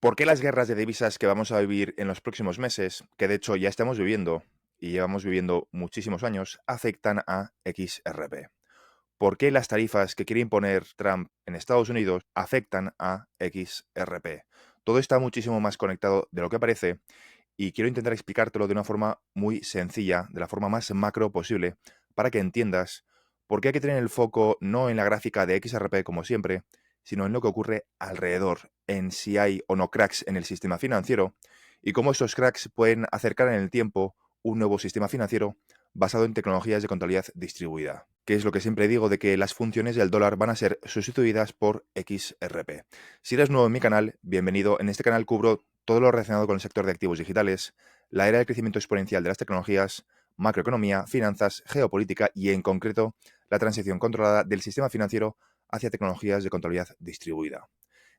¿Por qué las guerras de divisas que vamos a vivir en los próximos meses, que de hecho ya estamos viviendo y llevamos viviendo muchísimos años, afectan a XRP? ¿Por qué las tarifas que quiere imponer Trump en Estados Unidos afectan a XRP? Todo está muchísimo más conectado de lo que parece y quiero intentar explicártelo de una forma muy sencilla, de la forma más macro posible, para que entiendas por qué hay que tener el foco no en la gráfica de XRP como siempre, sino en lo que ocurre alrededor, en si hay o no cracks en el sistema financiero y cómo estos cracks pueden acercar en el tiempo un nuevo sistema financiero basado en tecnologías de contabilidad distribuida, que es lo que siempre digo de que las funciones del dólar van a ser sustituidas por XRP. Si eres nuevo en mi canal, bienvenido. En este canal cubro todo lo relacionado con el sector de activos digitales, la era del crecimiento exponencial de las tecnologías, macroeconomía, finanzas, geopolítica y, en concreto, la transición controlada del sistema financiero hacia tecnologías de contabilidad distribuida.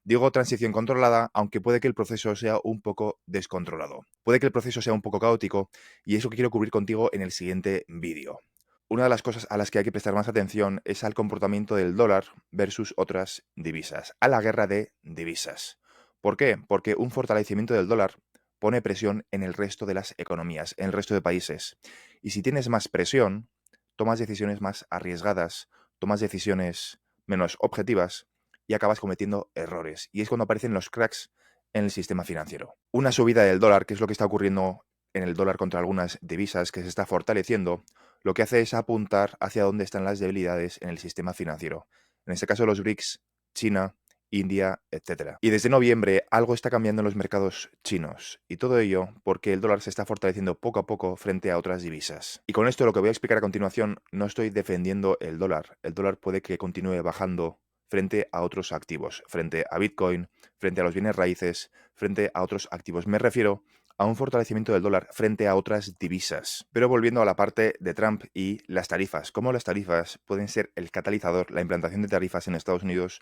Digo transición controlada, aunque puede que el proceso sea un poco descontrolado. Puede que el proceso sea un poco caótico y es lo que quiero cubrir contigo en el siguiente vídeo. Una de las cosas a las que hay que prestar más atención es al comportamiento del dólar versus otras divisas, a la guerra de divisas. ¿Por qué? Porque un fortalecimiento del dólar pone presión en el resto de las economías, en el resto de países. Y si tienes más presión, tomas decisiones más arriesgadas, tomas decisiones menos objetivas y acabas cometiendo errores. Y es cuando aparecen los cracks en el sistema financiero. Una subida del dólar, que es lo que está ocurriendo en el dólar contra algunas divisas, que se está fortaleciendo, lo que hace es apuntar hacia dónde están las debilidades en el sistema financiero. En este caso, los BRICS, China, India, etcétera. Y desde noviembre algo está cambiando en los mercados chinos. Y todo ello porque el dólar se está fortaleciendo poco a poco frente a otras divisas. Y con esto lo que voy a explicar a continuación, no estoy defendiendo el dólar. El dólar puede que continúe bajando frente a otros activos, frente a Bitcoin, frente a los bienes raíces, frente a otros activos. Me refiero a un fortalecimiento del dólar frente a otras divisas. Pero volviendo a la parte de Trump y las tarifas, cómo las tarifas pueden ser el catalizador, la implantación de tarifas en Estados Unidos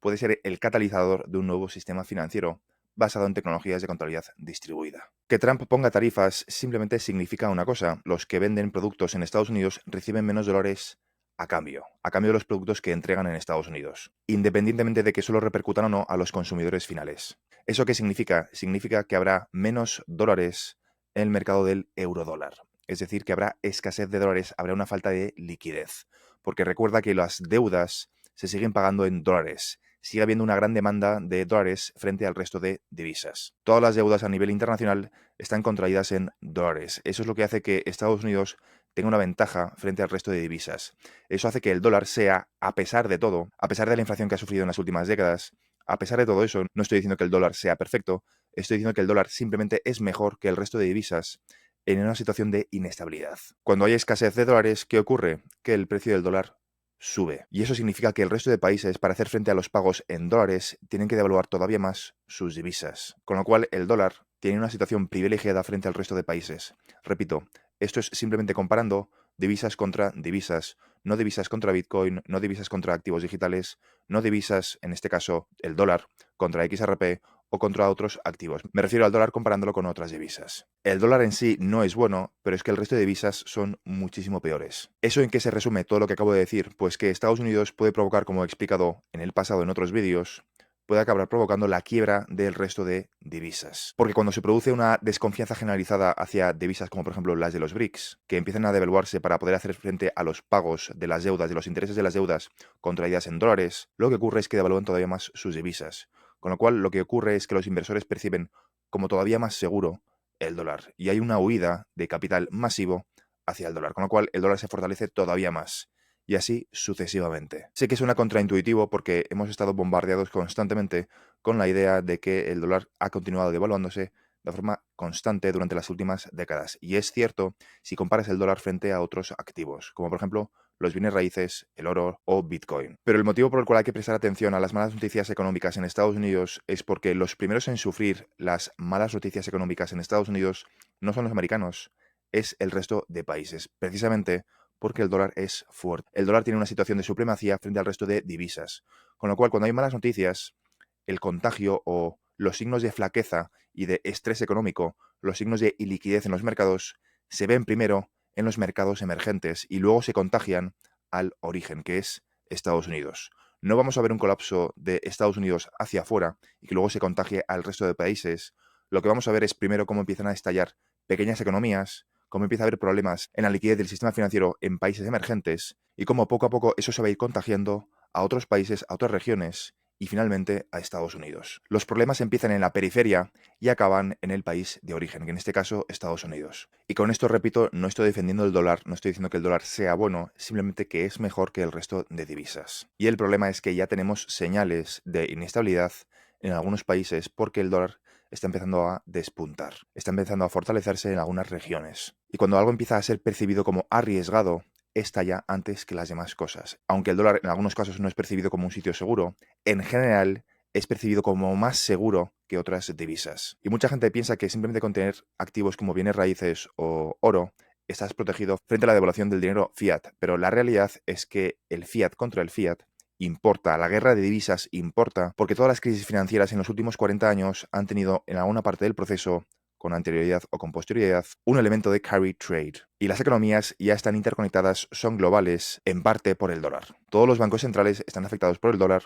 puede ser el catalizador de un nuevo sistema financiero basado en tecnologías de contabilidad distribuida. Que Trump ponga tarifas simplemente significa una cosa: los que venden productos en Estados Unidos reciben menos dólares a cambio de los productos que entregan en Estados Unidos, independientemente de que solo repercutan o no a los consumidores finales. ¿Eso qué significa? Significa que habrá menos dólares en el mercado del eurodólar. Es decir, que habrá escasez de dólares, habrá una falta de liquidez. Porque recuerda que las deudas se siguen pagando en dólares. Sigue habiendo una gran demanda de dólares frente al resto de divisas. Todas las deudas a nivel internacional están contraídas en dólares. Eso es lo que hace que Estados Unidos tenga una ventaja frente al resto de divisas. Eso hace que el dólar sea, a pesar de todo, a pesar de la inflación que ha sufrido en las últimas décadas, a pesar de todo eso, no estoy diciendo que el dólar sea perfecto, estoy diciendo que el dólar simplemente es mejor que el resto de divisas en una situación de inestabilidad. Cuando hay escasez de dólares, ¿qué ocurre? Que el precio del dólar sube. Y eso significa que el resto de países, para hacer frente a los pagos en dólares, tienen que devaluar todavía más sus divisas. Con lo cual, el dólar tiene una situación privilegiada frente al resto de países. Repito, esto es simplemente comparando divisas contra divisas, no divisas contra Bitcoin, no divisas contra activos digitales, no divisas, en este caso, el dólar contra XRP o contra otros activos. Me refiero al dólar comparándolo con otras divisas. El dólar en sí no es bueno, pero es que el resto de divisas son muchísimo peores. ¿Eso en qué se resume todo lo que acabo de decir? Pues que Estados Unidos puede provocar, como he explicado en el pasado en otros vídeos, puede acabar provocando la quiebra del resto de divisas. Porque cuando se produce una desconfianza generalizada hacia divisas como por ejemplo las de los BRICS, que empiezan a devaluarse para poder hacer frente a los pagos de las deudas, de los intereses de las deudas contraídas en dólares, lo que ocurre es que devalúan todavía más sus divisas. Con lo cual lo que ocurre es que los inversores perciben como todavía más seguro el dólar y hay una huida de capital masivo hacia el dólar, con lo cual el dólar se fortalece todavía más y así sucesivamente. Sé que suena contraintuitivo porque hemos estado bombardeados constantemente con la idea de que el dólar ha continuado devaluándose de forma constante durante las últimas décadas. Y es cierto si comparas el dólar frente a otros activos, como por ejemplo los bienes raíces, el oro o Bitcoin. Pero el motivo por el cual hay que prestar atención a las malas noticias económicas en Estados Unidos es porque los primeros en sufrir las malas noticias económicas en Estados Unidos no son los americanos, es el resto de países. Precisamente porque el dólar es fuerte. El dólar tiene una situación de supremacía frente al resto de divisas. Con lo cual, cuando hay malas noticias, el contagio o los signos de flaqueza y de estrés económico, los signos de iliquidez en los mercados, se ven primero en los mercados emergentes y luego se contagian al origen, que es Estados Unidos. No vamos a ver un colapso de Estados Unidos hacia afuera y que luego se contagie al resto de países. Lo que vamos a ver es primero cómo empiezan a estallar pequeñas economías, cómo empieza a haber problemas en la liquidez del sistema financiero en países emergentes y cómo poco a poco eso se va a ir contagiando a otros países, a otras regiones y finalmente a Estados Unidos. Los problemas empiezan en la periferia y acaban en el país de origen, que en este caso Estados Unidos. Y con esto, repito, no estoy defendiendo el dólar, no estoy diciendo que el dólar sea bueno, simplemente que es mejor que el resto de divisas. Y el problema es que ya tenemos señales de inestabilidad en algunos países porque el dólar está empezando a despuntar, está empezando a fortalecerse en algunas regiones. Y cuando algo empieza a ser percibido como arriesgado, estalla antes que las demás cosas. Aunque el dólar en algunos casos no es percibido como un sitio seguro, en general es percibido como más seguro que otras divisas. Y mucha gente piensa que simplemente con tener activos como bienes raíces o oro, estás protegido frente a la devaluación del dinero fiat. Pero la realidad es que el fiat contra el fiat importa, la guerra de divisas importa, porque todas las crisis financieras en los últimos 40 años han tenido en alguna parte del proceso, con anterioridad o con posterioridad, un elemento de carry trade. Y las economías ya están interconectadas, son globales, en parte por el dólar. Todos los bancos centrales están afectados por el dólar,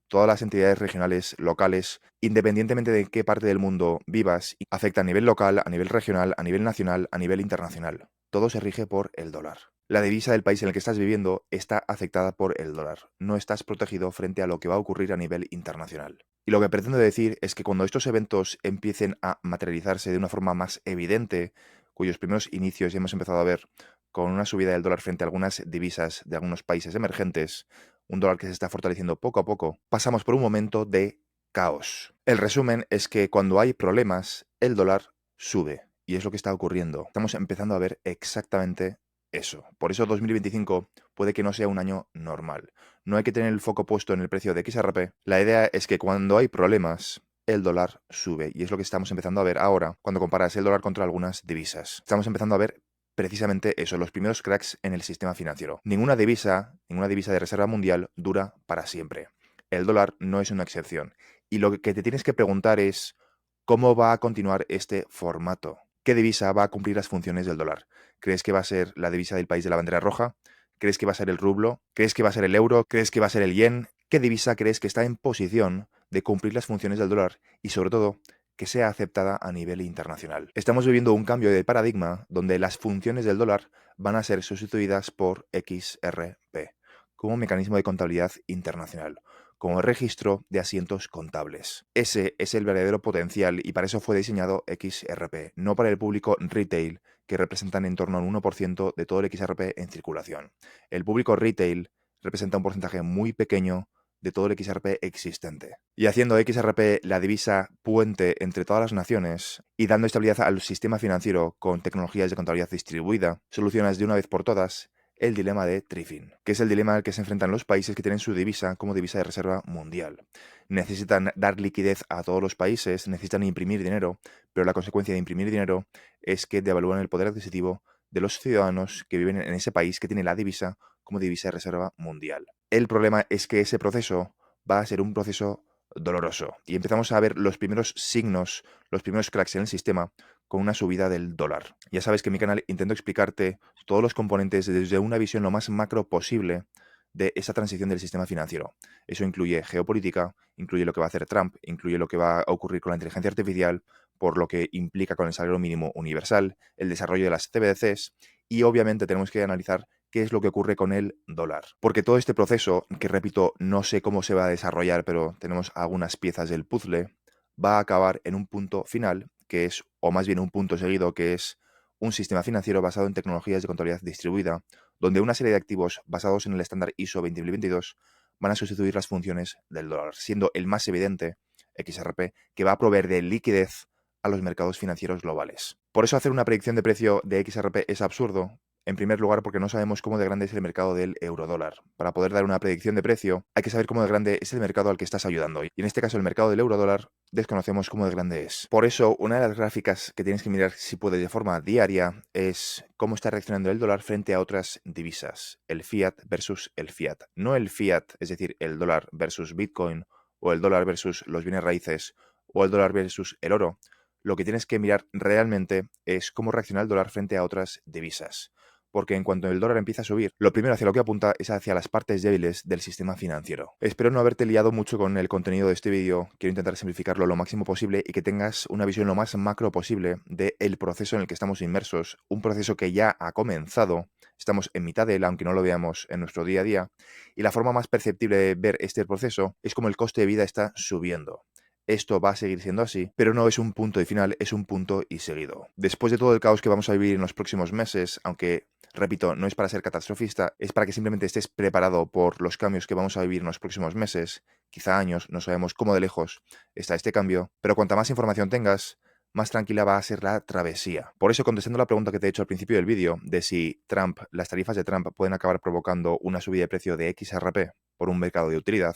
todas las entidades regionales, locales, independientemente de qué parte del mundo vivas, afecta a nivel local, a nivel regional, a nivel nacional, a nivel internacional. Todo se rige por el dólar. La divisa del país en el que estás viviendo está afectada por el dólar. No estás protegido frente a lo que va a ocurrir a nivel internacional. Y lo que pretendo decir es que cuando estos eventos empiecen a materializarse de una forma más evidente, cuyos primeros inicios ya hemos empezado a ver con una subida del dólar frente a algunas divisas de algunos países emergentes, un dólar que se está fortaleciendo poco a poco, pasamos por un momento de caos. El resumen es que cuando hay problemas, el dólar sube. Y es lo que está ocurriendo. Estamos empezando a ver exactamente eso. Por eso 2025 puede que no sea un año normal. No hay que tener el foco puesto en el precio de XRP. La idea es que cuando hay problemas, el dólar sube. Y es lo que estamos empezando a ver ahora cuando comparas el dólar contra algunas divisas. Estamos empezando a ver precisamente eso, los primeros cracks en el sistema financiero. Ninguna divisa de reserva mundial dura para siempre. El dólar no es una excepción. Y lo que te tienes que preguntar es cómo va a continuar este formato. ¿Qué divisa va a cumplir las funciones del dólar? ¿Crees que va a ser la divisa del país de la bandera roja? ¿Crees que va a ser el rublo? ¿Crees que va a ser el euro? ¿Crees que va a ser el yen? ¿Qué divisa crees que está en posición de cumplir las funciones del dólar y, sobre todo, que sea aceptada a nivel internacional? Estamos viviendo un cambio de paradigma donde las funciones del dólar van a ser sustituidas por XRP como mecanismo de contabilidad internacional, como registro de asientos contables. Ese es el verdadero potencial y para eso fue diseñado XRP, no para el público retail, que representan en torno al 1% de todo el XRP en circulación. El público retail representa un porcentaje muy pequeño de todo el XRP existente. Y haciendo XRP la divisa puente entre todas las naciones y dando estabilidad al sistema financiero con tecnologías de contabilidad distribuida, solucionas de una vez por todas el dilema de Triffin, que es el dilema al que se enfrentan los países que tienen su divisa como divisa de reserva mundial. Necesitan dar liquidez a todos los países, necesitan imprimir dinero, pero la consecuencia de imprimir dinero es que devalúan el poder adquisitivo de los ciudadanos que viven en ese país que tiene la divisa como divisa de reserva mundial. El problema es que ese proceso va a ser un proceso doloroso y empezamos a ver los primeros signos, los primeros cracks en el sistema con una subida del dólar. Ya sabes que en mi canal intento explicarte todos los componentes desde una visión lo más macro posible de esa transición del sistema financiero. Eso incluye geopolítica, incluye lo que va a hacer Trump, incluye lo que va a ocurrir con la inteligencia artificial, por lo que implica con el salario mínimo universal, el desarrollo de las CBDCs y obviamente tenemos que analizar qué es lo que ocurre con el dólar. Porque todo este proceso, que repito, no sé cómo se va a desarrollar, pero tenemos algunas piezas del puzzle, va a acabar en un punto final, que es, o más bien un punto seguido, que es un sistema financiero basado en tecnologías de contabilidad distribuida, donde una serie de activos basados en el estándar ISO 20022 van a sustituir las funciones del dólar, siendo el más evidente XRP, que va a proveer de liquidez a los mercados financieros globales. Por eso hacer una predicción de precio de XRP es absurdo. En primer lugar, porque no sabemos cómo de grande es el mercado del eurodólar. Para poder dar una predicción de precio, hay que saber cómo de grande es el mercado al que estás ayudando. Y en este caso, el mercado del eurodólar, desconocemos cómo de grande es. Por eso, una de las gráficas que tienes que mirar si puedes de forma diaria es cómo está reaccionando el dólar frente a otras divisas. El fiat versus el fiat. No el fiat, es decir, el dólar versus Bitcoin, o el dólar versus los bienes raíces, o el dólar versus el oro. Lo que tienes que mirar realmente es cómo reacciona el dólar frente a otras divisas. porque en cuanto el dólar empieza a subir, lo primero hacia lo que apunta es hacia las partes débiles del sistema financiero. Espero no haberte liado mucho con el contenido de este vídeo, quiero intentar simplificarlo lo máximo posible y que tengas una visión lo más macro posible del proceso en el que estamos inmersos, un proceso que ya ha comenzado, estamos en mitad de él, aunque no lo veamos en nuestro día a día, y la forma más perceptible de ver este proceso es como el coste de vida está subiendo. Esto va a seguir siendo así, pero no es un punto y final, es un punto y seguido. Después de todo el caos que vamos a vivir en los próximos meses, aunque, repito, no es para ser catastrofista, es para que simplemente estés preparado por los cambios que vamos a vivir en los próximos meses, quizá años, no sabemos cómo de lejos está este cambio, pero cuanta más información tengas, más tranquila va a ser la travesía. Por eso, contestando la pregunta que te he hecho al principio del vídeo, de si las tarifas de Trump pueden acabar provocando una subida de precio de XRP por un mercado de utilidad,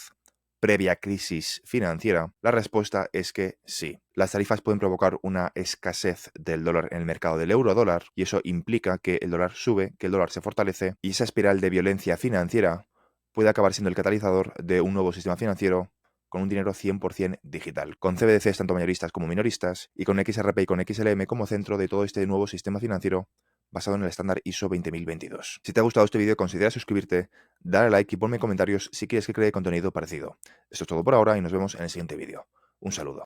previa crisis financiera, la respuesta es que sí. Las tarifas pueden provocar una escasez del dólar en el mercado del euro-dólar y eso implica que el dólar sube, que el dólar se fortalece y esa espiral de violencia financiera puede acabar siendo el catalizador de un nuevo sistema financiero con un dinero 100% digital, con CBDCs tanto mayoristas como minoristas y con XRP y con XLM como centro de todo este nuevo sistema financiero basado en el estándar ISO 20022. Si te ha gustado este vídeo, considera suscribirte, dale like y ponme comentarios si quieres que cree contenido parecido. Esto es todo por ahora y nos vemos en el siguiente vídeo. Un saludo.